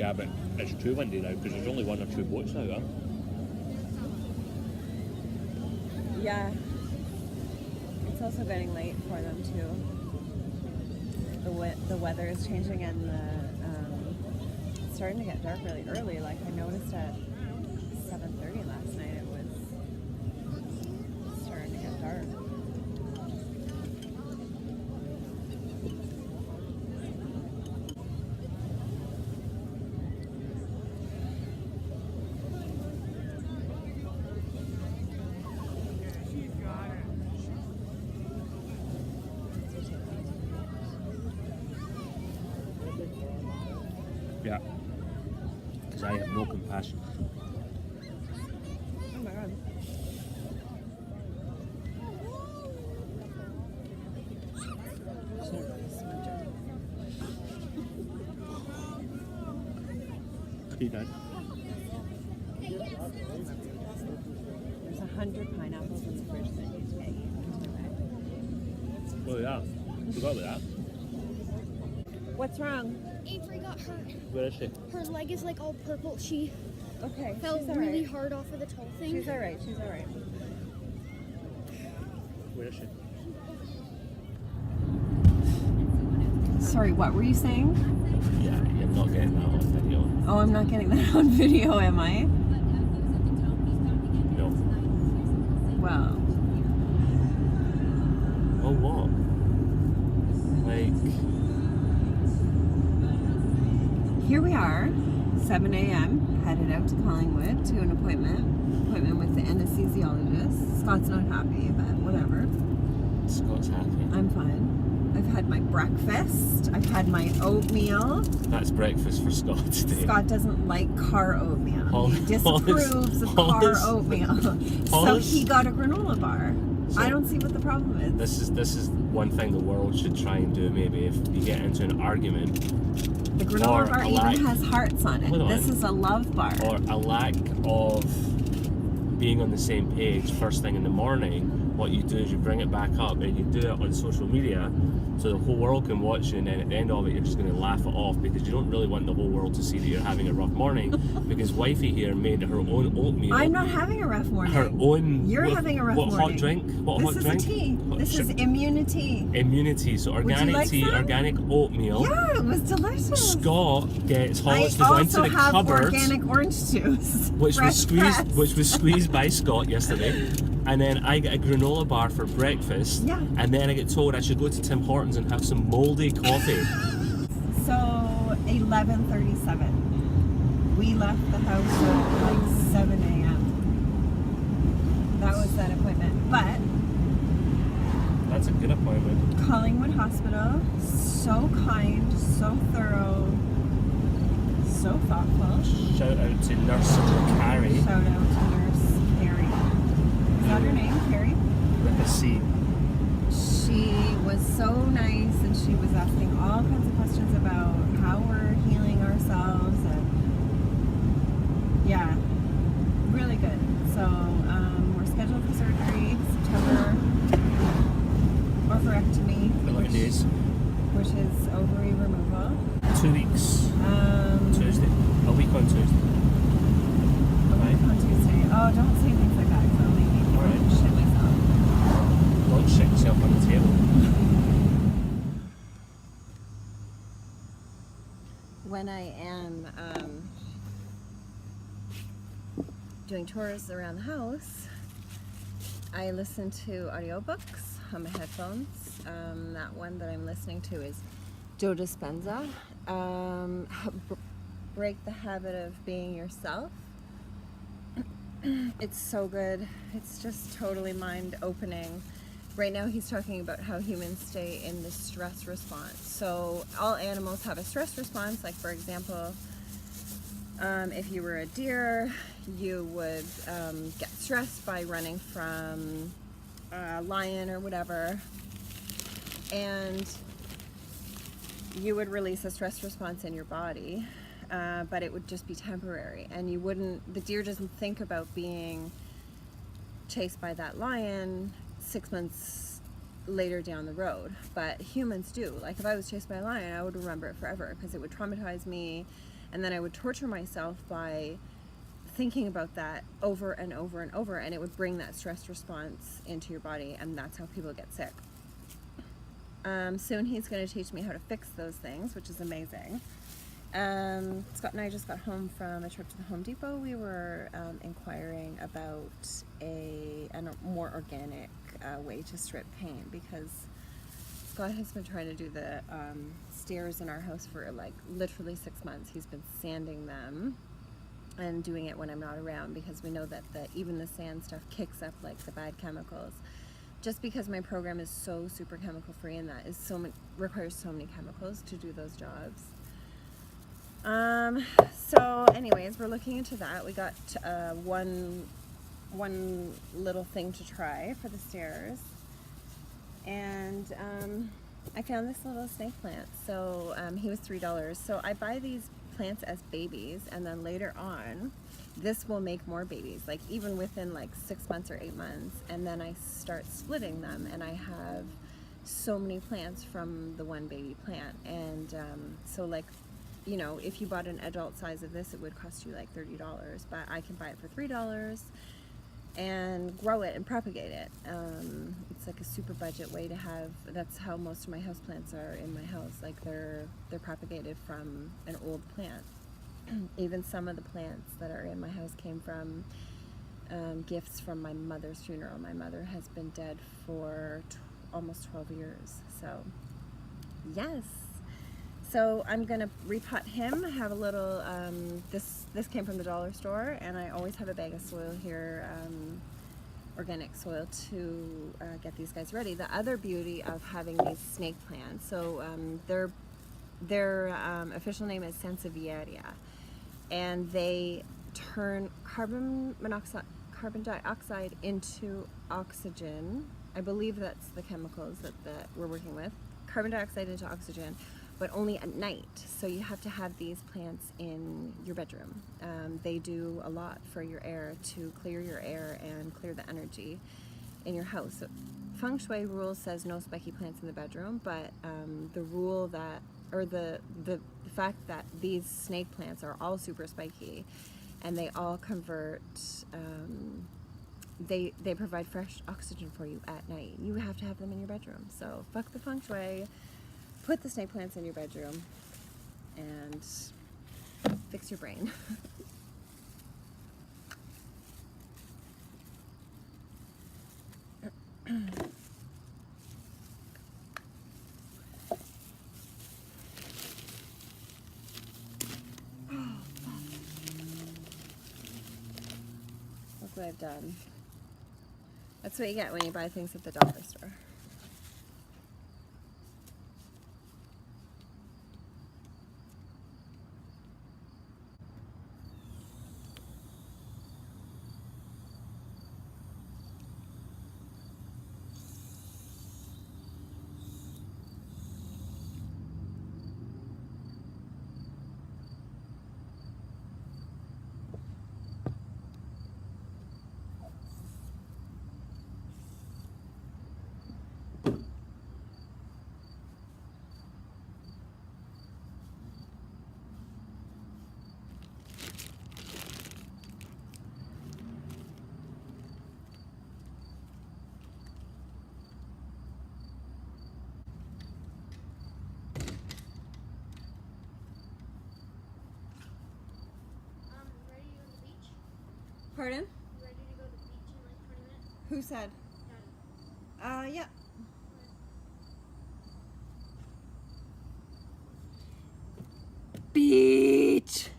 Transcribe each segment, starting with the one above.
Yeah, but it's too windy now because there's only one or two boats now. Huh? Yeah. It's also getting late for them too. The weather is changing and it's starting to get dark really early. Like I noticed at 7:30 last night it was starting to get dark. Yeah. Because I have no compassion. Oh my god. Okay, Dad. There's 100 pineapples in the fridge that need to get eaten. Oh yeah. Forgot about that. What's wrong? Avery got hurt. Where is she? Her leg is like all purple. She Okay. fell she's really alright. hard off of the tall thing. She's alright. She's alright. Where is she? Sorry, what were you saying? Yeah, you're not getting that on video. Oh, I'm not getting that on video, am I? No. Well, Oh, what? Like, here we are, 7 a.m., headed out to Collingwood to an appointment with the anesthesiologist. Scott's not happy, but whatever. Scott's happy. I'm fine. I've had my breakfast. I've had my oatmeal. That's breakfast for Scott today. Scott doesn't like car oatmeal. He Hollis- disapproves of car Hollis- oatmeal. So Hollis- he got a granola bar. So- I don't see what the problem is. This is one thing the world should try and do. Maybe if you get into an argument The or granola bar a even lack- has hearts on it. Hold on. This is a love bar. or a lack of being on the same page first thing in the morning, what you do is you bring it back up and you do it on social media so the whole world can watch you, and then at the end of it you're just going to laugh it off because you don't really want the whole world to see that you're having a rough morning because wifey here made her own oatmeal. I'm not having a rough morning. Her own. You're what- having a rough what morning. hot drink? What This hot is drink? a tea. This is immunity. Immunity. So organic like tea, some? organic oatmeal. Yeah, it was delicious. Scott gets I Hollis to go into also the have cupboard, organic orange juice. which fresh was pressed. squeezed by Scott yesterday. And then I get a granola bar for breakfast. Yeah. And then I get told I should go to Tim Hortons and have some moldy coffee. So 11:37. We left the house at like 7 a.m. That was that appointment. But That's a good appointment. Collingwood Hospital, so kind, so thorough, so thoughtful. Shout out to Nurse Carrie Shout out to Nurse Carrie. Is that her name, Carrie? with a C. She was so nice and she was asking all kinds of questions about how we're healing ourselves and yeah, really good. So we're scheduled for surgery September, oophorectomy, 11 days. which is ovary removal. 2 weeks. Tuesday. A week on Tuesday. A week on Tuesday. Oh, don't say things like that because I'll make me Alright. shit myself. Don't shit yourself on the table. When I am doing chores around the house, I listen to audiobooks on my headphones. That one that I'm listening to is Joe Dispenza. Break the Habit of Being Yourself. It's so good. It's just totally mind-opening. Right now he's talking about how humans stay in the stress response. So all animals have a stress response. Like for example, if you were a deer, you would get stressed by running from a lion or whatever. And you would release a stress response in your body, but it would just be temporary. And you wouldn't, the deer doesn't think about being chased by that lion 6 months later down the road, but humans do. Like if I was chased by a lion, I would remember it forever because it would traumatize me And then I would torture myself by thinking about that over and over and over, and it would bring that stress response into your body, and that's how people get sick. Soon he's going to teach me how to fix those things, which is amazing. Scott and I just got home from a trip to the Home Depot. We were inquiring about a more organic way to strip paint, because Scott has been trying to do the stairs in our house for like literally 6 months. He's been sanding them and doing it when I'm not around, because we know that even the sand stuff kicks up like the bad chemicals. Just because my program is so super chemical free, and that is requires so many chemicals to do those jobs. So anyways, we're looking into that. We got one little thing to try for the stairs, and I found this little snake plant. So he was $3. So I buy these plants as babies, and then later on this will make more babies, like even within like 6 months or 8 months, and then I start splitting them, and I have so many plants from the one baby plant. And so like, you know, if you bought an adult size of this, it would cost you like $30, but I can buy it for $3 and grow it and propagate it. It's like a super budget way to have. That's how most of my houseplants are in my house. Like they're propagated from an old plant. Even some of the plants that are in my house came from gifts from my mother's funeral. My mother has been dead for almost 12 years. So yes. So I'm gonna repot him. Have a little. This came from the dollar store, and I always have a bag of soil here, organic soil, to get these guys ready. The other beauty of having these snake plants, so their official name is Sansevieria, and they turn carbon dioxide into oxygen. I believe that's the chemicals that we're working with. Carbon dioxide into oxygen, but only at night. So you have to have these plants in your bedroom. They do a lot for your air, to clear your air and clear the energy in your house. So Feng Shui rule says no spiky plants in the bedroom, but the rule that, or the fact that these snake plants are all super spiky, and they all convert, they provide fresh oxygen for you at night. You have to have them in your bedroom. So fuck the Feng Shui. Put the snake plants in your bedroom and fix your brain. Look what I've done. That's what you get when you buy things at the dollar store. Ready to go to the beach? Pardon? You ready to go to the beach in like 20 minutes? Who said? Yeah. Beach!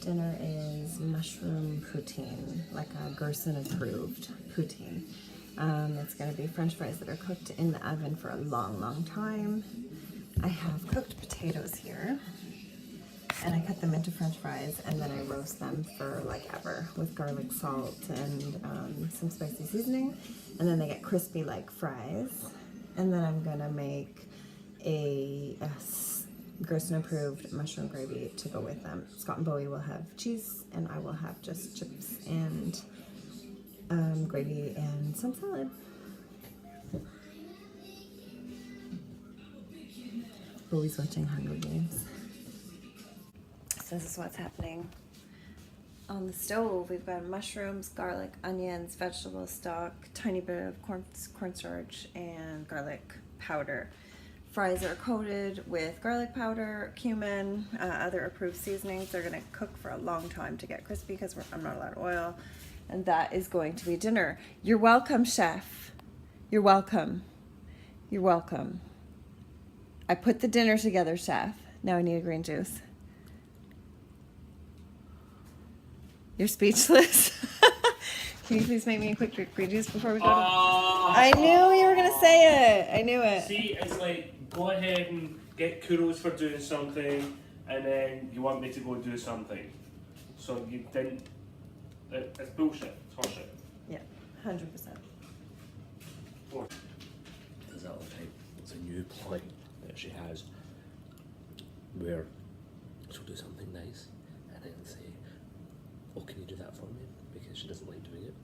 Dinner is mushroom poutine, like a Gerson approved poutine. It's going to be French fries that are cooked in the oven for a long, long time. I have cooked potatoes here, and I cut them into French fries, and then I roast them for like ever with garlic, salt, and some spicy seasoning, and then they get crispy like fries. And then I'm gonna make a Gerson approved mushroom gravy to go with them. Scott and Bowie will have cheese, and I will have just chips and gravy and some salad. Bowie's watching Hunger Games. this is what's happening. On the stove, we've got mushrooms, garlic, onions, vegetable stock, tiny bit of cornstarch, and garlic powder. Fries are coated with garlic powder, cumin, other approved seasonings. They're gonna cook for a long time to get crispy because I'm not allowed oil. And that is going to be dinner. You're welcome, chef. You're welcome. You're welcome. I put the dinner together, chef. Now I need a green juice. You're speechless. Can you please make me a quick green juice before we go to... I knew you were going to say it. I knew it. See, it's like, go ahead and get kudos for doing something, and then you want me to go do something. So you didn't... It's bullshit. It's horseshit. Yeah, 100%. There's that other time. It's a new ploy that she has where she'll do something nice and then say, oh, can you do that for me? Because she doesn't like doing it.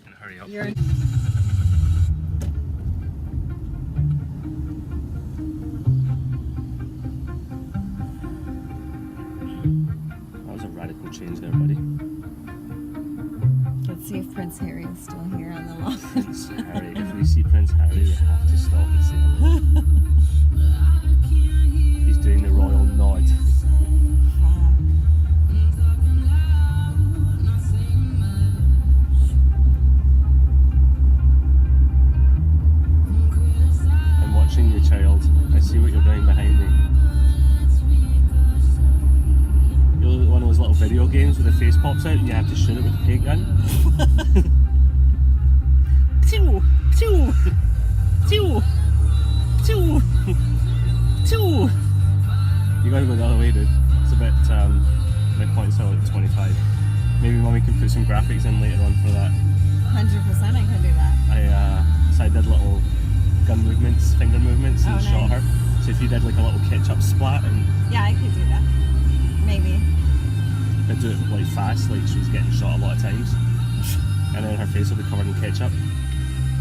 And hurry up. You're... That was a radical change there, buddy. Let's see if Prince Harry is still here on the lawn. Prince Harry. If we see Prince Harry, we have to stop and say hello. He's doing the royal nod. I'm watching you, child. I see what you're doing behind me. You look like one of those little video games where the face pops out and you have to shoot it with a paint gun. Pew! Pew! Pew! Pew! Pew! You gotta go the other way, dude. It's a bit points out at 25. Maybe when we can put some graphics in later on for that. 100% I can do that. So I did little gun movements, finger movements, and Oh, shot nice. her. So if you did like a little ketchup splat and Yeah, I could do that. Maybe. I'd do it like fast, like she was getting shot a lot of times. And then her face will be covered in ketchup.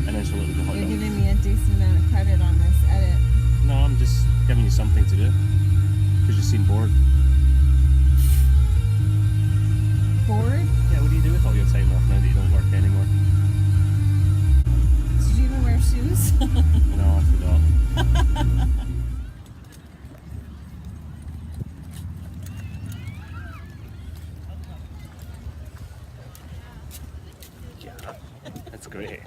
And then she'll look like a hot You're dog. giving me a decent amount of credit on this edit. No, I'm just giving you something to do. Because you seem bored. Bored? Yeah, what do you do with all your time off now that you don't work anymore? Did you even wear shoes? No, I forgot. Yeah, that's great.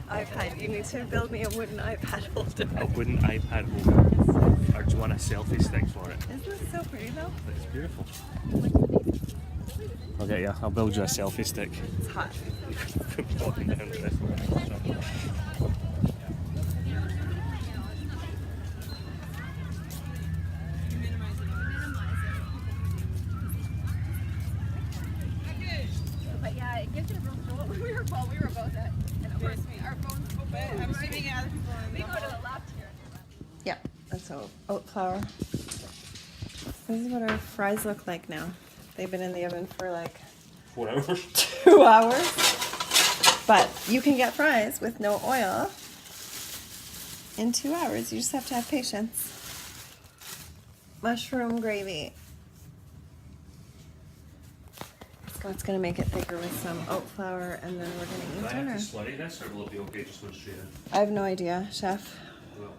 iPad. You need to build me a wooden iPad holder. A wooden iPad holder. Or do you want a selfie stick for it? Isn't this so pretty though? It's beautiful. Okay, yeah, I'll build you a selfie stick. It's hot. Walking down to this one. But yeah, it gives it a real feel when we were both at, and of course our phones open. I'm assuming other people in We the go to the left here. Yeah, that's oat flour. This is what our fries look like now. They've been in the oven for like 4 hours. 2 hours. But you can get fries with no oil in 2 hours. You just have to have patience. Mushroom gravy. Scott's gonna make it thicker with some oat flour, and then we're gonna Do eat I have dinner. to slurry this, or will it be okay just going straight in? I have no idea, chef. Well,